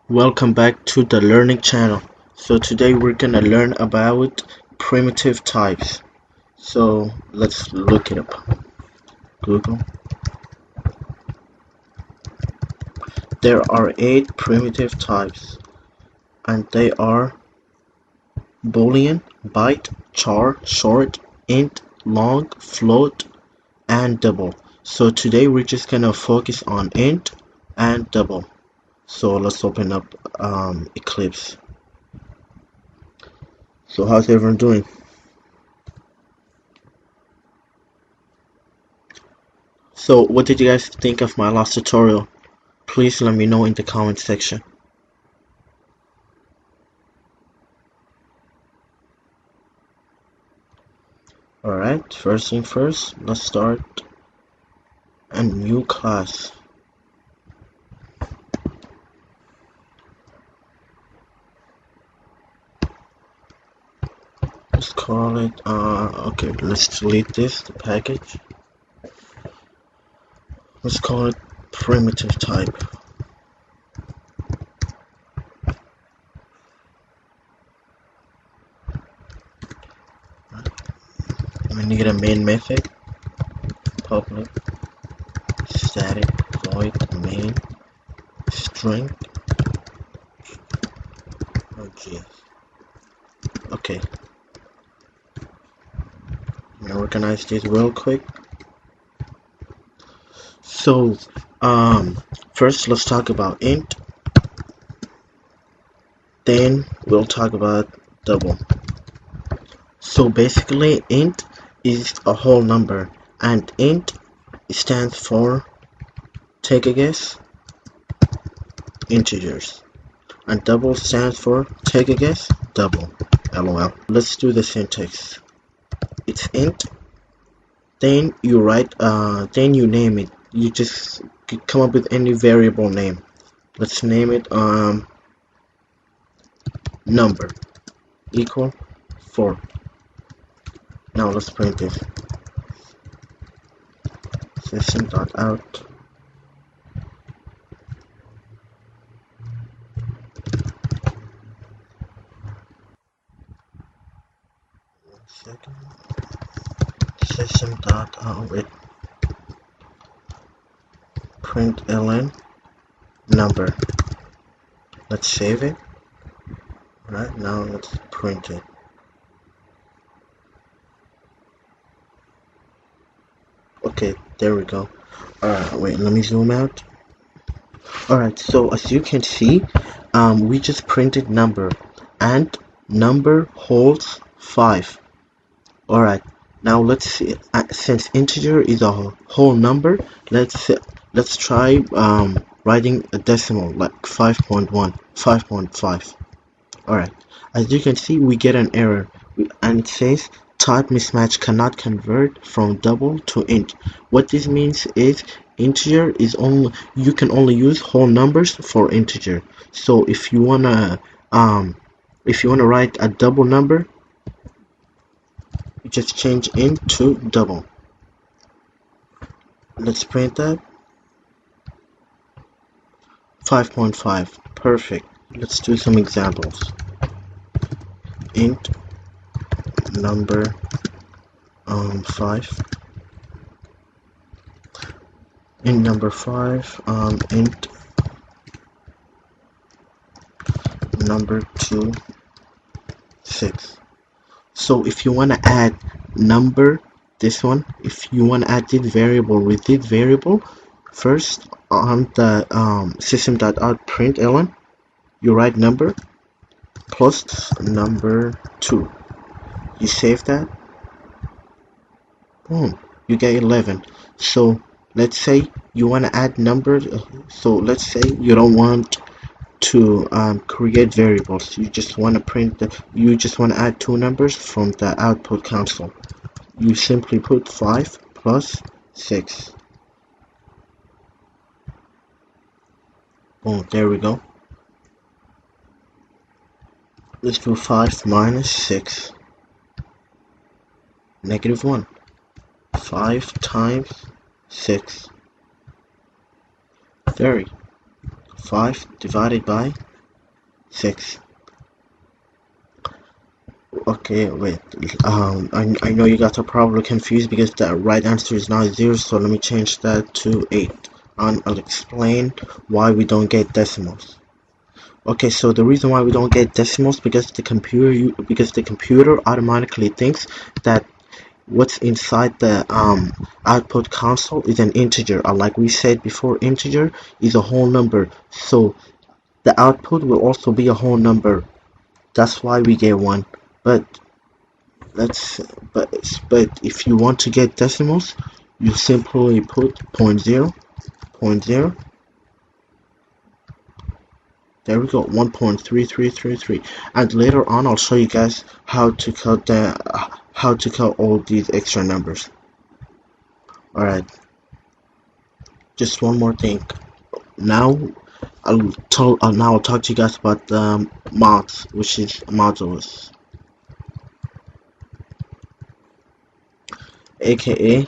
Welcome back to the learning channel. So today we're gonna learn about primitive types. So let's look it up. Google. There are 8 primitive types and they are Boolean, byte, char, short, int, long, float, and double. So today we're just gonna focus on int and double. So let's open up Eclipse. So how's everyone doing? So what did you guys think of my last tutorial? Please let me know in the comment section. Alright, first thing first, let's start a new class. Let's call it, okay, let's delete the package. Let's call it primitive type. We need a main method, public, static, void, main, string, GS. Okay. I'm gonna organize this real quick. So, first let's talk about int. Then we'll talk about double. So basically, int is a whole number, and int stands for, take a guess, integers, and double stands for, take a guess, double. LOL. Let's do the syntax. It's int, then you write, then you name it. You just come up with any variable name. Let's name it number equal 4. Now let's print this. System.out. Second. System.out with println number. Let's save it. Right now let's print it. Okay, there we go. Alright, wait, let me zoom out. Alright, so as you can see, we just printed number, and number holds 5. Alright, now let's see, since integer is a whole number, let's try writing a decimal like 5.1, 5.5. Alright, as you can see, we get an error, and it says type mismatch, cannot convert from double to int. What this means is integer is only, you can only use whole numbers for integer. So if you wanna write a double number, you just change int to double. Let's print that. 5.5. Perfect. Let's do some examples. Int number 5. Int number 5. Int number 2 6. So if you want to add number, this one, if you want to add this variable with this variable, first on the system.out println, you write number plus number 2. You save that. Boom, you get 11. So let's say you want to add numbers. So let's say you don't want to create variables. You just want to add 2 numbers from the output console. You simply put 5 plus 6. Boom, there we go. Let's do 5 minus 6. Negative 1. 5 times 6. 30. 5 divided by 6. Okay, wait. I know you guys are probably confused because the right answer is not 0, so let me change that to 8. And I'll explain why we don't get decimals. Okay, so the reason why we don't get decimals because the computer automatically thinks that what's inside the output console is an integer, or like we said before, integer is a whole number, so the output will also be a whole number. That's why we get 1. But let's but but if you want to get decimals, you simply put point zero, point zero. There we go, 1.3333. And later on, I'll show you guys how to count all these extra numbers. All right. Just one more thing. Now I'll talk to you guys about the mods, which is modulus, aka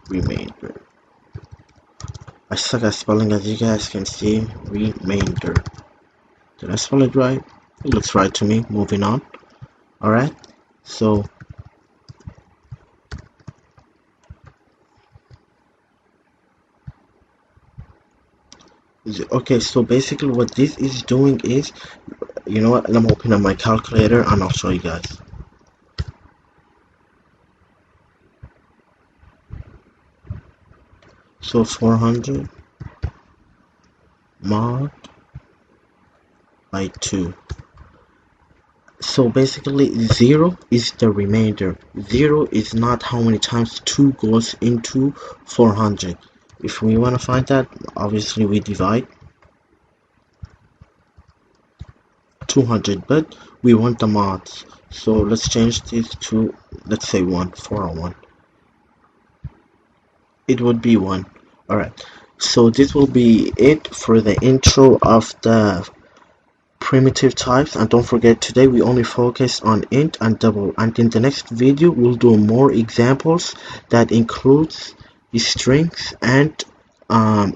remainder. I suck at spelling, as you guys can see. Remainder. Did I spell it right? It looks right to me. Moving on. Alright. So okay, so basically what this is doing is, you know what, I'm opening up my calculator and I'll show you guys. So 400 mod by 2. So basically 0 is the remainder. 0 is not how many times 2 goes into 400. If we want to find that, obviously we divide 200, but we want the mods, so let's change this to, let's say 1, 401. It would be 1. Alright, so this will be it for the intro of the primitive types, and don't forget, today we only focus on int and double, and in the next video we'll do more examples that includes the strings and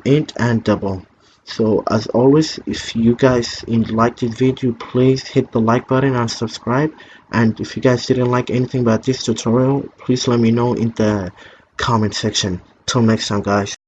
int and double. So as always, if you guys like this video, please hit the like button and subscribe, and if you guys didn't like anything about this tutorial, please let me know in the comment section. Till next time, guys.